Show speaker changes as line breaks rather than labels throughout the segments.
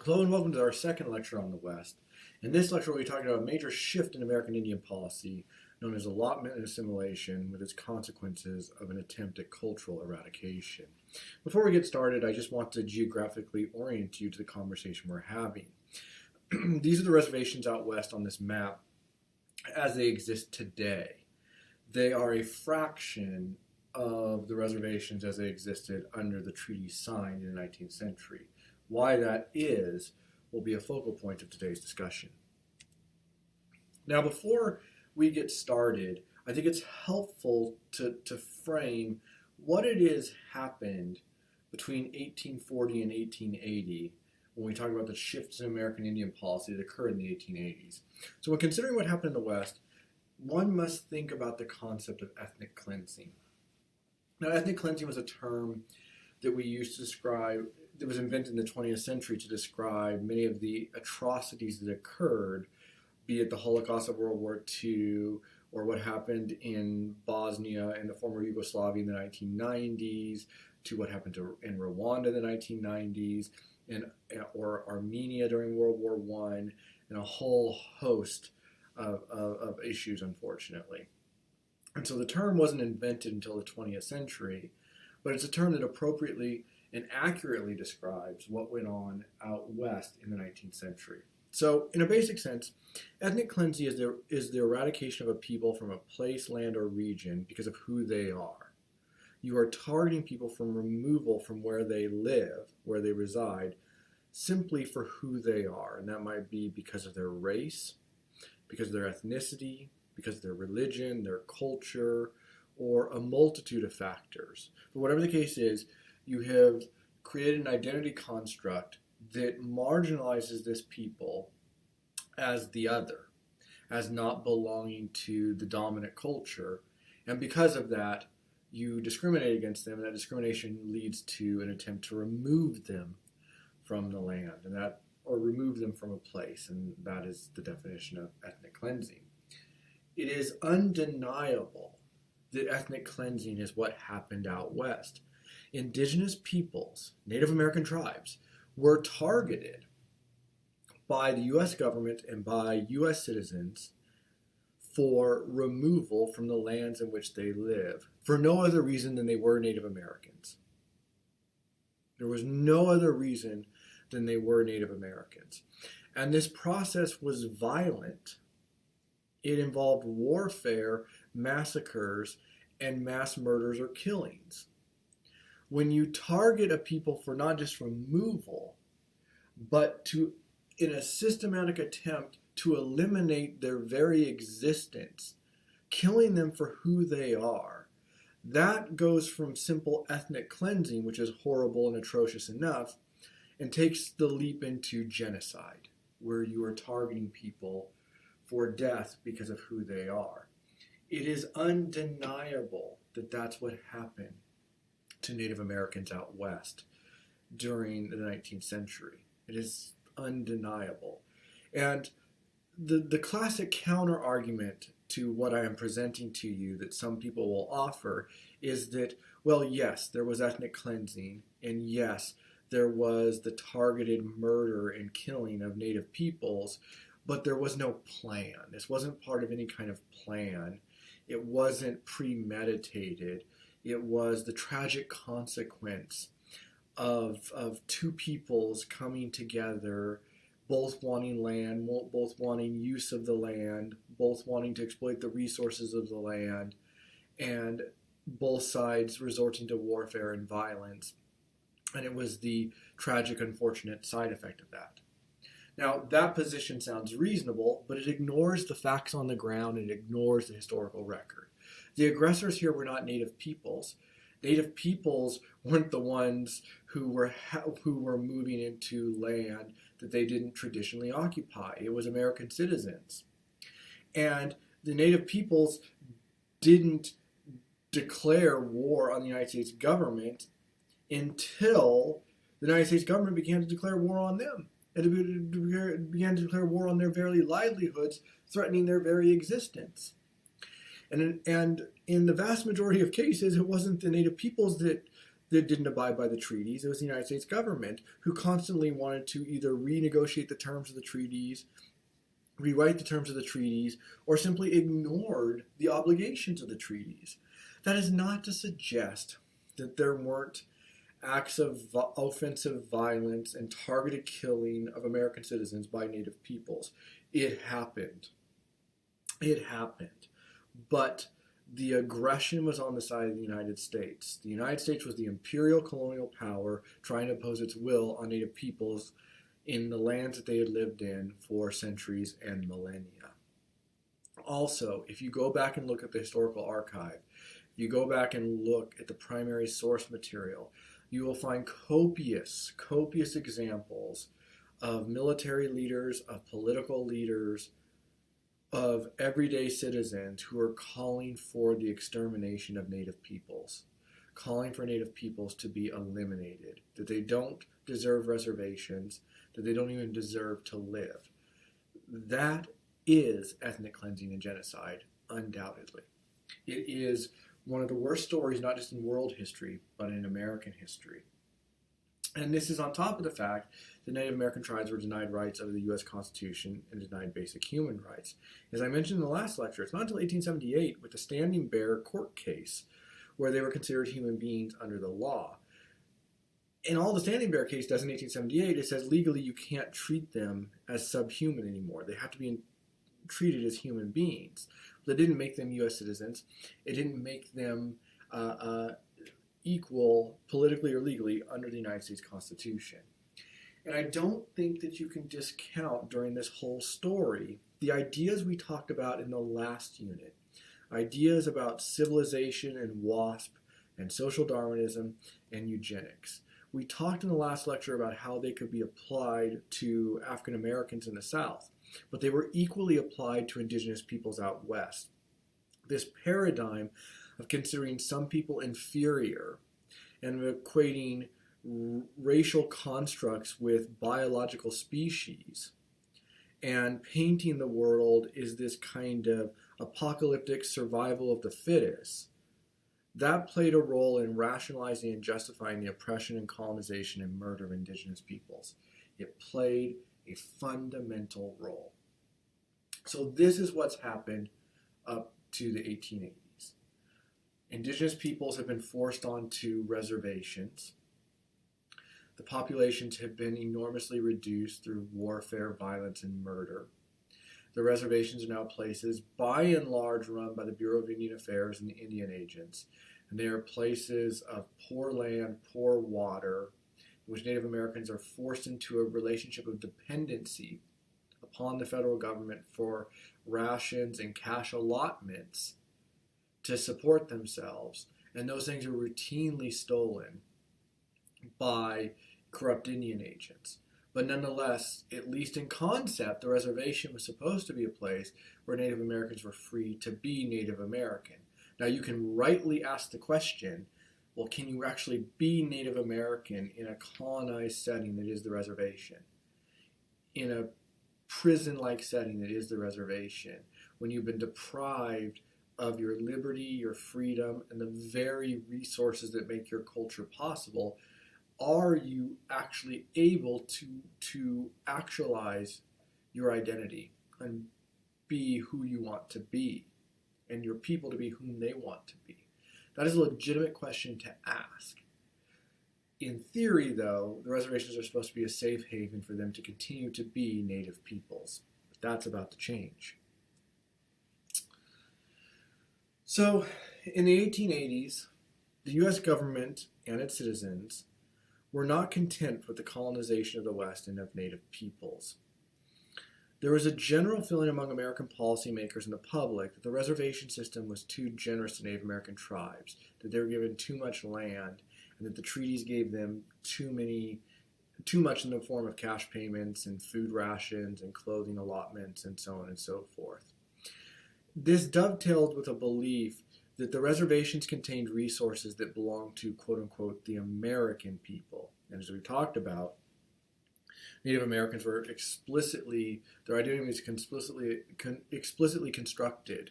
Hello and welcome to our second lecture on the West. In this lecture, we'll be talking about a major shift in American Indian policy known as allotment and assimilation with its consequences of an attempt at cultural eradication. Before we get started, I just want to geographically orient you to the conversation we're having. These are the reservations out west on this map as they exist today. They are a fraction of the reservations as they existed under the treaty signed in the 19th century. Why that is will be a focal point of today's discussion. Now, before we get started, I think it's helpful to frame what it is happened between 1840 and 1880 when we talk about the shifts in American Indian policy that occurred in the 1880s. So when considering what happened in the West, one must think about the concept of ethnic cleansing. Now, ethnic cleansing was a term that we used to describe, that was invented in the 20th century to describe many of the atrocities that occurred, be it the Holocaust of World War II or what happened in Bosnia and the former Yugoslavia in the 1990s, to what happened in Rwanda in the 1990s, or Armenia during World War I, and a whole host of issues, unfortunately. And so the term wasn't invented until the 20th century, but it's a term that appropriately and accurately describes what went on out west in the 19th century. So, in a basic sense, ethnic cleansing is the eradication of a people from a place, land, or region because of who they are. You are targeting people from removal from where they live, where they reside, simply for who they are. And that might be because of their race, because of their ethnicity, because of their religion, their culture, or a multitude of factors. But whatever the case is, you have created an identity construct that marginalizes this people as the other, as not belonging to the dominant culture. And because of that, you discriminate against them, and that discrimination leads to an attempt to remove them from the land, or remove them from a place, and that is the definition of ethnic cleansing. It is undeniable that ethnic cleansing is what happened out west. Indigenous peoples, Native American tribes, were targeted by the U.S. government and by U.S. citizens for removal from the lands in which they live, for no other reason than they were Native Americans. There was no other reason than they were Native Americans. And this process was violent. It involved warfare, massacres, and mass murders or killings. When you target a people for not just removal, but in a systematic attempt to eliminate their very existence, killing them for who they are, that goes from simple ethnic cleansing, which is horrible and atrocious enough, and takes the leap into genocide, where you are targeting people for death because of who they are. It is undeniable that that's what happened to Native Americans out west during the 19th century. It is undeniable. And the classic counter-argument to what I am presenting to you that some people will offer is that, well, yes, there was ethnic cleansing, and yes, there was the targeted murder and killing of Native peoples, but there was no plan. This wasn't part of any kind of plan. It wasn't premeditated. It was the tragic consequence of two peoples coming together, both wanting land, both wanting use of the land, both wanting to exploit the resources of the land, and both sides resorting to warfare and violence. And it was the tragic, unfortunate side effect of that. Now, that position sounds reasonable, but it ignores the facts on the ground and ignores the historical record. The aggressors here were not Native peoples. Native peoples weren't the ones who were moving into land that they didn't traditionally occupy. It was American citizens. And the Native peoples didn't declare war on the United States government until the United States government began to declare war on them. And it began to declare war on their very livelihoods, threatening their very existence. And in the vast majority of cases, it wasn't the Native peoples that that didn't abide by the treaties. It was the United States government who constantly wanted to either renegotiate the terms of the treaties, rewrite the terms of the treaties, or simply ignored the obligations of the treaties. That is not to suggest that there weren't acts of offensive violence and targeted killing of American citizens by Native peoples. It happened. It happened. But the aggression was on the side of the United States. The United States was the imperial colonial power trying to impose its will on Native peoples in the lands that they had lived in for centuries and millennia. Also, if you go back and look at the historical archive, if you go back and look at the primary source material, you will find copious examples of military leaders, of political leaders, of everyday citizens who are calling for the extermination of Native peoples, calling for Native peoples to be eliminated, that they don't deserve reservations, that they don't even deserve to live. That is ethnic cleansing and genocide, undoubtedly. It is one of the worst stories, not just in world history, but in American history. And this is on top of the fact that Native American tribes were denied rights under the U.S. Constitution and denied basic human rights. As I mentioned in the last lecture, it's not until 1878 with the Standing Bear court case where they were considered human beings under the law. In all the Standing Bear case does in 1878, it says legally you can't treat them as subhuman anymore. They have to be treated as human beings. But it didn't make them U.S. citizens. It didn't make them equal politically or legally under the United States Constitution. And I don't think that you can discount during this whole story the ideas we talked about in the last unit. Ideas about civilization and WASP and social Darwinism and eugenics. We talked in the last lecture about how they could be applied to African Americans in the South, but they were equally applied to indigenous peoples out west. This paradigm of considering some people inferior and equating racial constructs with biological species and painting the world as this kind of apocalyptic survival of the fittest, that played a role in rationalizing and justifying the oppression and colonization and murder of indigenous peoples. It played a fundamental role. So this is what's happened up to the 1880s. Indigenous peoples have been forced onto reservations. The populations have been enormously reduced through warfare, violence, and murder. The reservations are now places, by and large, run by the Bureau of Indian Affairs and the Indian agents. And they are places of poor land, poor water, in which Native Americans are forced into a relationship of dependency upon the federal government for rations and cash allotments to support themselves. And those things are routinely stolen by corrupt Indian agents. But nonetheless, at least in concept, the reservation was supposed to be a place where Native Americans were free to be Native American. Now you can rightly ask the question, well, can you actually be Native American in a colonized setting that is the reservation? In a prison-like setting that is the reservation, when you've been deprived of your liberty, your freedom, and the very resources that make your culture possible, are you actually able to actualize your identity and be who you want to be and your people to be whom they want to be? That is a legitimate question to ask. In theory, though, the reservations are supposed to be a safe haven for them to continue to be Native peoples. But that's about to change. So, in the 1880s, the U.S. government and its citizens were not content with the colonization of the West and of Native peoples. There was a general feeling among American policymakers and the public that the reservation system was too generous to Native American tribes, that they were given too much land, and that the treaties gave them too much in the form of cash payments and food rations and clothing allotments and so on and so forth. This dovetailed with a belief that the reservations contained resources that belonged to, quote-unquote, the American people. And as we talked about, Native Americans were their identity was explicitly constructed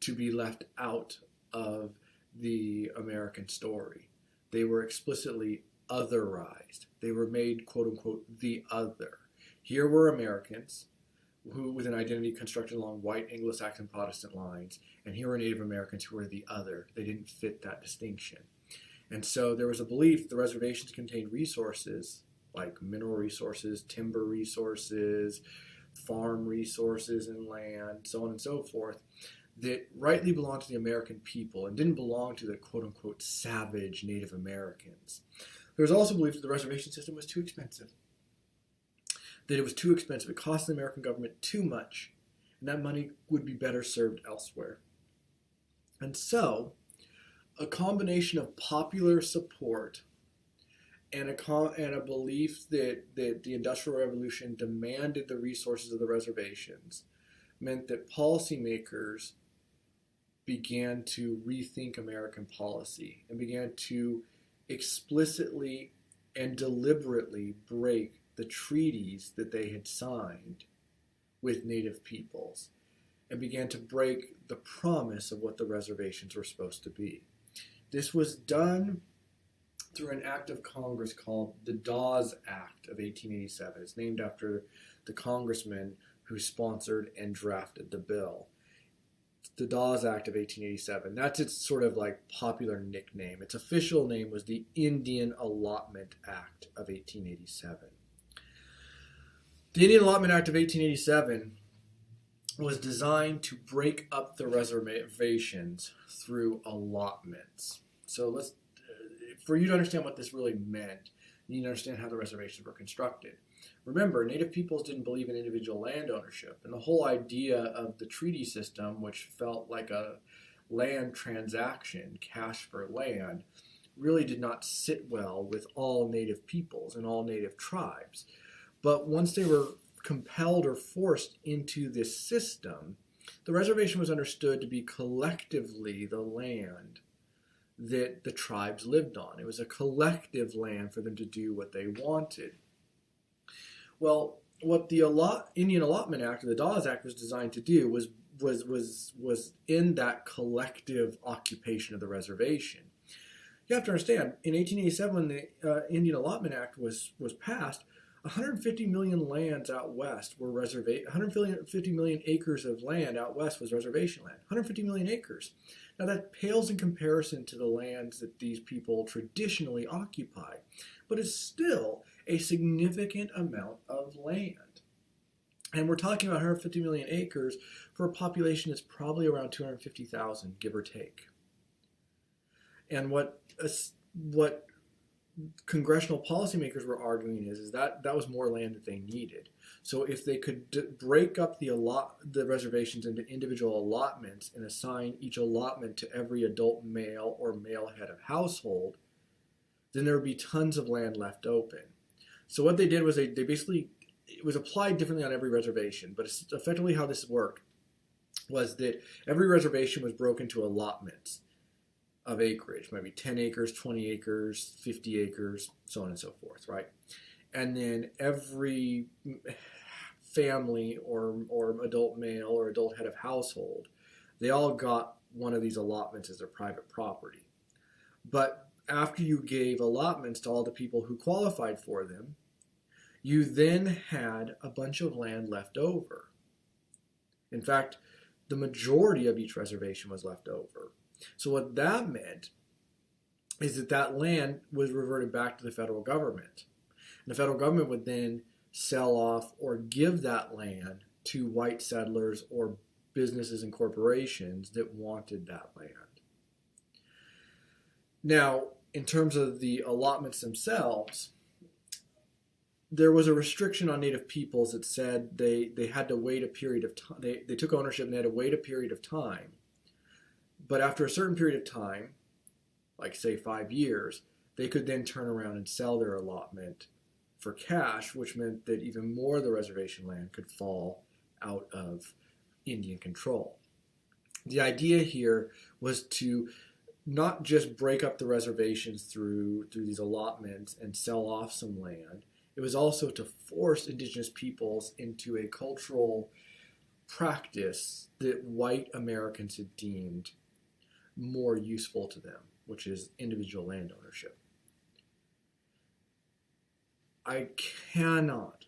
to be left out of the American story. they were explicitly otherized. They were made, quote unquote, the other. Here were Americans who, with an identity constructed along white Anglo-Saxon Protestant lines, and here were Native Americans who were the other. They didn't fit that distinction. And so there was a belief the reservations contained resources like mineral resources, timber resources, farm resources and land, so on and so forth, that rightly belonged to the American people and didn't belong to the quote-unquote savage Native Americans. There was also belief that the reservation system was too expensive, that it was too expensive. It cost the American government too much, and that money would be better served elsewhere. And so, a combination of popular support and a belief that the Industrial Revolution demanded the resources of the reservations meant that policymakers began to rethink American policy and began to explicitly and deliberately break the treaties that they had signed with Native peoples and began to break the promise of what the reservations were supposed to be. This was done through an act of Congress called the Dawes Act of 1887. It's named after the congressman who sponsored and drafted the bill. The Dawes Act of 1887. That's its sort of like popular nickname. Its official name was the Indian Allotment Act of 1887. The Indian Allotment Act of 1887 was designed to break up the reservations through allotments. So for you to understand what this really meant, you need to understand how the reservations were constructed. Remember, Native peoples didn't believe in individual land ownership, and the whole idea of the treaty system, which felt like a land transaction, cash for land, really did not sit well with all Native peoples and all Native tribes. But once they were compelled or forced into this system, the reservation was understood to be collectively the land that the tribes lived on. It was a collective land for them to do what they wanted. Well, what the Indian Allotment Act, or the Dawes Act, was designed to do was in that collective occupation of the reservation. You have to understand, in 1887, when the Indian Allotment Act was passed, 150 million lands out west were 150 million acres of land out west was reservation land. 150 million acres. Now that pales in comparison to the lands that these people traditionally occupy, but it's still a significant amount of land. And we're talking about 150 million acres for a population that's probably around 250,000, give or take. And what congressional policymakers were arguing is that was more land that they needed. So if they could break up the reservations into individual allotments and assign each allotment to every adult male or male head of household, then there would be tons of land left open. So what they did was they basically, it was applied differently on every reservation, but effectively how this worked was that every reservation was broken into allotments of acreage, maybe 10 acres, 20 acres, 50 acres, so on and so forth, right? And then every family or adult male or adult head of household, they all got one of these allotments as their private property. But after you gave allotments to all the people who qualified for them, you then had a bunch of land left over. In fact, the majority of each reservation was left over. So what that meant is that land was reverted back to the federal government. And the federal government would then sell off or give that land to white settlers or businesses and corporations that wanted that land. Now, in terms of the allotments themselves, there was a restriction on Native peoples that said they had to wait a period of time. They took ownership and they had to wait a period of time. But after a certain period of time, like say 5 years, they could then turn around and sell their allotment for cash, which meant that even more of the reservation land could fall out of Indian control. The idea here was to not just break up the reservations through these allotments and sell off some land. It was also to force indigenous peoples into a cultural practice that white Americans had deemed more useful to them, which is individual land ownership. I cannot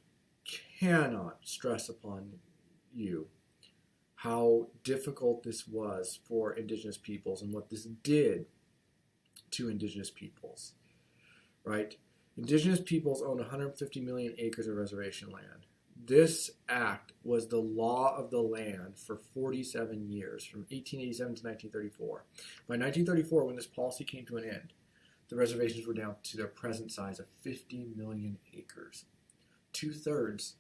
stress upon you how difficult this was for indigenous peoples and what this did to indigenous peoples, right? Indigenous peoples owned 150 million acres of reservation land. This act was the law of the land for 47 years, from 1887 to 1934. By 1934, when this policy came to an end, the reservations were down to their present size of 50 million acres. 2/3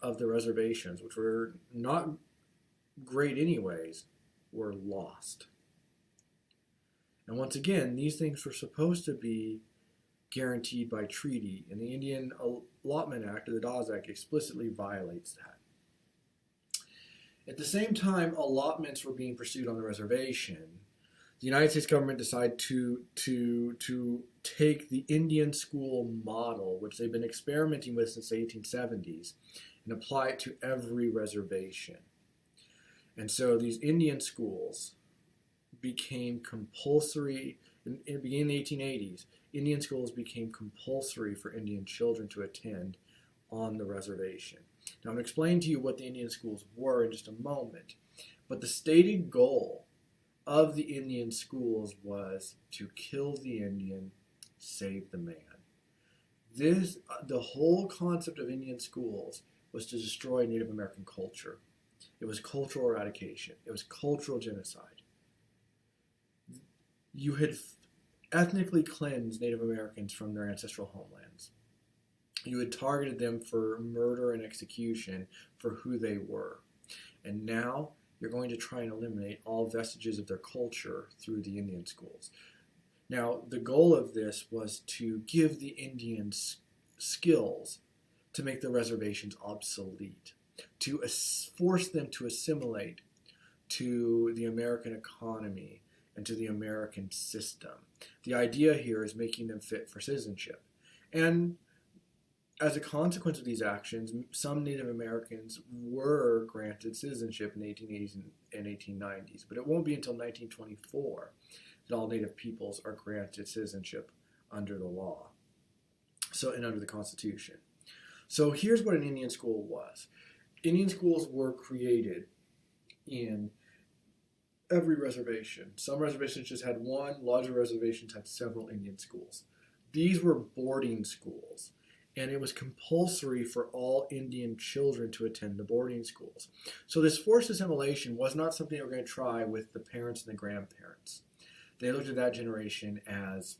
of the reservations, which were not great anyways, were lost. And once again, these things were supposed to be guaranteed by treaty, and the Indian Allotment Act, or the Dawes Act, explicitly violates that. At the same time allotments were being pursued on the reservation, the United States government decided to take the Indian school model, which they've been experimenting with since the 1870s, and apply it to every reservation. And so these Indian schools became compulsory. In the beginning of the 1880s, Indian schools became compulsory for Indian children to attend on the reservation. Now, I'm going to explain to you what the Indian schools were in just a moment, but the stated goal of the Indian schools was to kill the Indian, save the man. The whole concept of Indian schools was to destroy Native American culture. It was cultural eradication. It was cultural genocide. You had ethnically cleansed Native Americans from their ancestral homelands. You had targeted them for murder and execution for who they were. And now you're going to try and eliminate all vestiges of their culture through the Indian schools. Now, the goal of this was to give the Indians skills to make the reservations obsolete, to force them to assimilate to the American economy and to the American system. The idea here is making them fit for citizenship. And as a consequence of these actions, some Native Americans were granted citizenship in the 1880s and 1890s, but it won't be until 1924 that all Native peoples are granted citizenship under the law, and under the Constitution. So here's what an Indian school was. Indian schools were created in every reservation. Some reservations just had one, larger reservations had several Indian schools. These were boarding schools, and it was compulsory for all Indian children to attend the boarding schools. So this forced assimilation was not something they were going to try with the parents and the grandparents. They looked at that generation as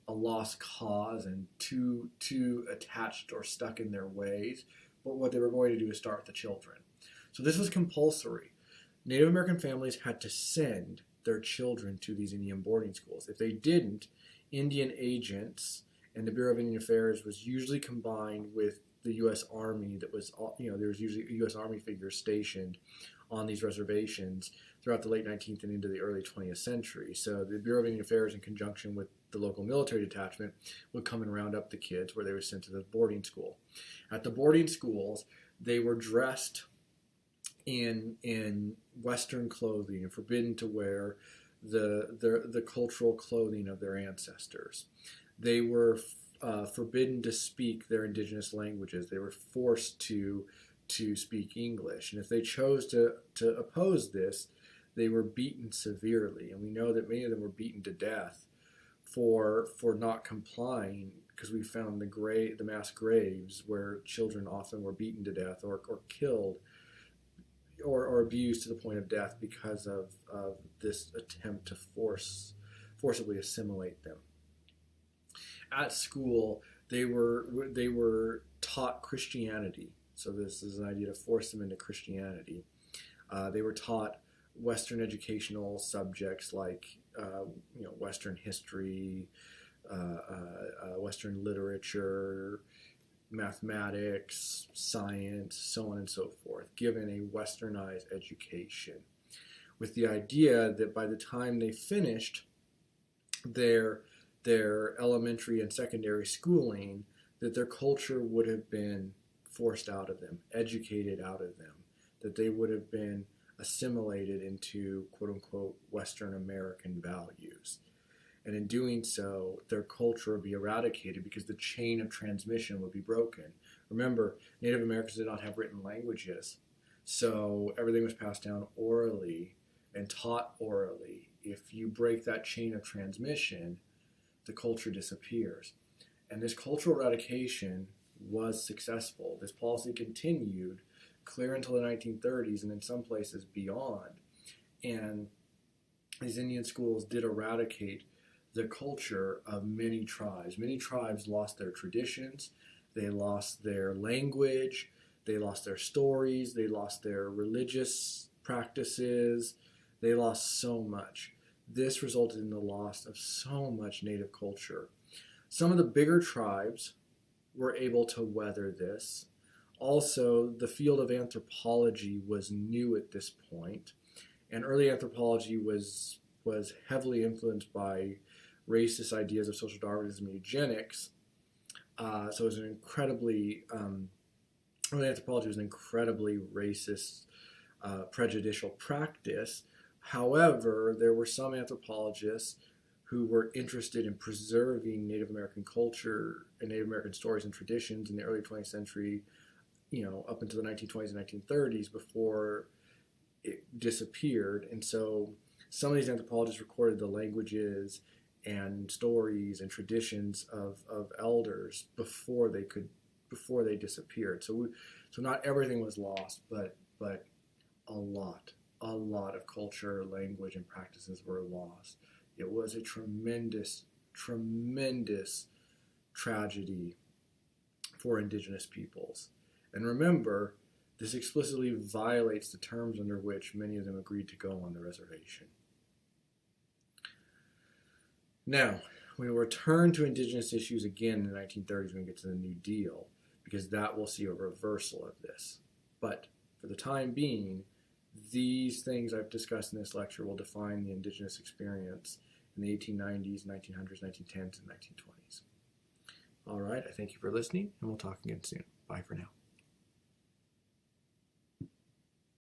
a lost cause and too attached or stuck in their ways. But what they were going to do is start with the children. So this was compulsory. Native American families had to send their children to these Indian boarding schools. If they didn't, Indian agents and the Bureau of Indian Affairs was usually combined with the U.S. Army. There was usually U.S. Army figures stationed on these reservations throughout the late 19th and into the early 20th century. So the Bureau of Indian Affairs, in conjunction with the local military detachment, would come and round up the kids where they were sent to the boarding school. At the boarding schools, they were dressed in Western clothing and forbidden to wear the cultural clothing of their ancestors. They were forbidden to speak their indigenous languages. They were forced to speak English. And if they chose to oppose this, they were beaten severely. And we know that many of them were beaten to death for not complying, because we found the mass graves where children often were beaten to death or killed or abused to the point of death because of this attempt to forcibly assimilate them. At school, they were taught Christianity. So this is an idea to force them into Christianity. They were taught Western educational subjects like Western history, Western literature, mathematics, science, so on and so forth, given a westernized education, with the idea that by the time they finished their elementary and secondary schooling, that their culture would have been forced out of them, educated out of them, that they would have been assimilated into quote-unquote Western American values. And in doing so, their culture would be eradicated because the chain of transmission would be broken. Remember, Native Americans did not have written languages, so everything was passed down orally and taught orally. If you break that chain of transmission, the culture disappears. And this cultural eradication was successful. This policy continued clear until the 1930s and in some places beyond. And these Indian schools did eradicate the culture of many tribes. Many tribes lost their traditions, they lost their language, they lost their stories, they lost their religious practices, they lost so much. This resulted in the loss of so much native culture. Some of the bigger tribes were able to weather this. Also, the field of anthropology was new at this point, and early anthropology was heavily influenced by racist ideas of social Darwinism and eugenics. So it was an incredibly, early anthropology was an incredibly racist, prejudicial practice. However, there were some anthropologists who were interested in preserving Native American culture and Native American stories and traditions in the early 20th century, up until the 1920s and 1930s before it disappeared. And so some of these anthropologists recorded the languages and stories and traditions of elders before they disappeared. So not everything was lost, but a lot of culture, language, and practices were lost. It was a tremendous tragedy for indigenous peoples. And remember, this explicitly violates the terms under which many of them agreed to go on the reservation. Now, we will return to indigenous issues again in the 1930s when we get to the New Deal, because that will see a reversal of this. But for the time being, these things I've discussed in this lecture will define the indigenous experience in the 1890s, 1900s, 1910s, and 1920s. All right, I thank you for listening, and we'll talk again soon. Bye for now.